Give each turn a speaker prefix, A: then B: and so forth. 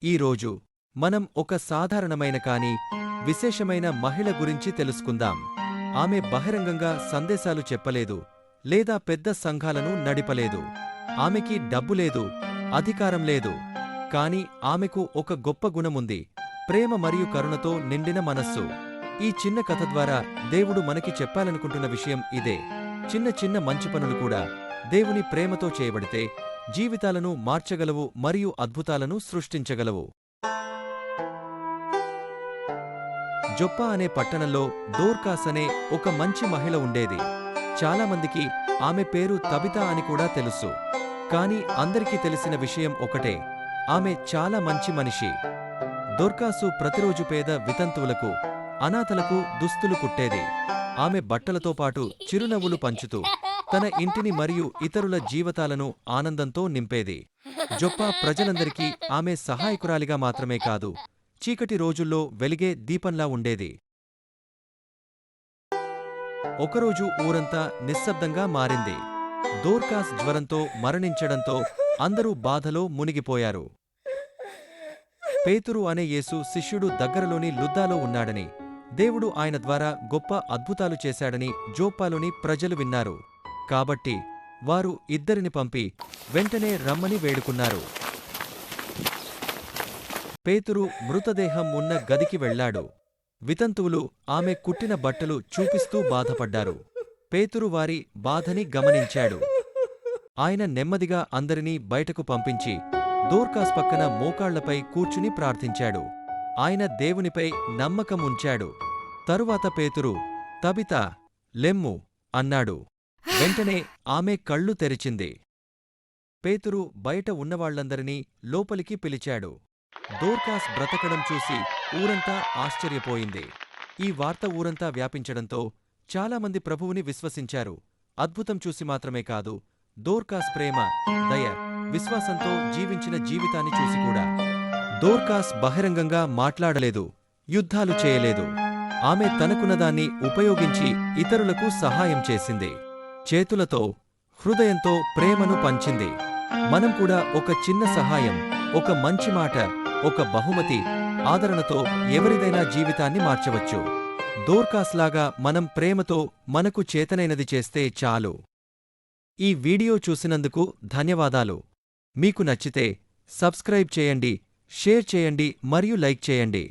A: ఈరోజు మనం ఒక సాధారణమైన కానీ విశేషమైన మహిళ గురించి తెలుసుకుందాం. ఆమె బహిరంగంగా సందేశాలు చెప్పలేదు లేదా పెద్ద సంఘాలను నడిపలేదు. ఆమెకి డబ్బు లేదు, అధికారం లేదు. కాని ఆమెకు ఒక గొప్ప గుణముంది: ప్రేమ మరియు కరుణతో నిండిన మనస్సు. ఈ చిన్న కథ ద్వారా దేవుడు మనకి చెప్పాలనుకుంటున్న విషయం ఇదే. చిన్న చిన్న మంచి పనులు కూడా దేవుని ప్రేమతో చేయబడితే జీవితాలను మార్చగలవు మరియు అద్భుతాలను సృష్టించగలవు. జొప్పా అనే పట్టణంలో దోర్కాస్ అనే ఒక మంచి మహిళ ఉండేది. చాలామందికి ఆమె పేరు తబితా అని కూడా తెలుసు. కాని అందరికీ తెలిసిన విషయం ఒకటే: ఆమె చాలా మంచి మనిషి. దోర్కాసు ప్రతిరోజు పేద వితంతువులకు, అనాథలకు దుస్తులు కుట్టేది. ఆమె బట్టలతో పాటు చిరునవ్వులు పంచుతూ తన ఇంటిని మరియు ఇతరుల జీవితాలను ఆనందంతో నింపేది. జొప్పా ప్రజలందరికీ ఆమె సహాయకురాలిగా మాత్రమే కాదు, చీకటి రోజుల్లో వెలిగే దీపంలా ఉండేది. ఒకరోజు ఊరంతా నిశ్శబ్దంగా మారింది. దోర్కాస్ జ్వరంతో మరణించడంతో అందరూ బాధలో మునిగిపోయారు. పేతురు అనే యేసు శిష్యుడు దగ్గరలోని లుద్దాలో ఉన్నాడని, దేవుడు ఆయన ద్వారా గొప్ప అద్భుతాలు చేశాడని జోప్పాలోని ప్రజలు విన్నారు. కాబట్టి వారు ఇద్దరిని పంపి వెంటనే రమ్మని వేడుకున్నారు. పేతురు మృతదేహం ఉన్న గదికి వెళ్లాడు. వితంతువులు ఆమె కుట్టిన బట్టలు చూపిస్తూ బాధపడ్డారు. పేతురు వారి బాధని గమనించాడు. ఆయన నెమ్మదిగా అందరినీ బయటకు పంపించి దోర్కాస్ పక్కన మోకాళ్లపై కూర్చుని ప్రార్థించాడు. ఆయన దేవునిపై నమ్మకం ఉంచాడు. తరువాత పేతురు, తబితా, లెమ్ము అన్నాడు. వెంటనే ఆమె కళ్ళు తెరిచింది. పేతురు బయట ఉన్నవాళ్లందరినీ లోపలికి పిలిచాడు. దోర్కాస్ బ్రతకడం చూసి ఊరంతా ఆశ్చర్యపోయింది. ఈ వార్త ఊరంతా వ్యాపించడంతో చాలామంది ప్రభువుని విశ్వసించారు. అద్భుతం చూసి మాత్రమే కాదు, దోర్కాస్ ప్రేమ, దయ, విశ్వాసంతో జీవించిన జీవితాన్ని చూసి కూడా. దోర్కాస్ బహిరంగంగా మాట్లాడలేదు, యుద్ధాలు చేయలేదు. ఆమె తనకున్నదాన్ని ఉపయోగించి ఇతరులకు సహాయం చేసింది. చేతులతో, హృదయంతో ప్రేమను పంచింది. మనం కూడా ఒక చిన్న సహాయం, ఒక మంచి మాట, ఒక బహుమతి, ఆదరణతో ఎవరిదైనా జీవితాన్ని మార్చవచ్చు. దోర్కాస్లాగా మనం ప్రేమతో మనకు చేతనైనది చేస్తే చాలు. ఈ వీడియో చూసినందుకు ధన్యవాదాలు. మీకు నచ్చితే సబ్స్క్రైబ్ చేయండి, షేర్ చేయండి మరియు లైక్ చేయండి.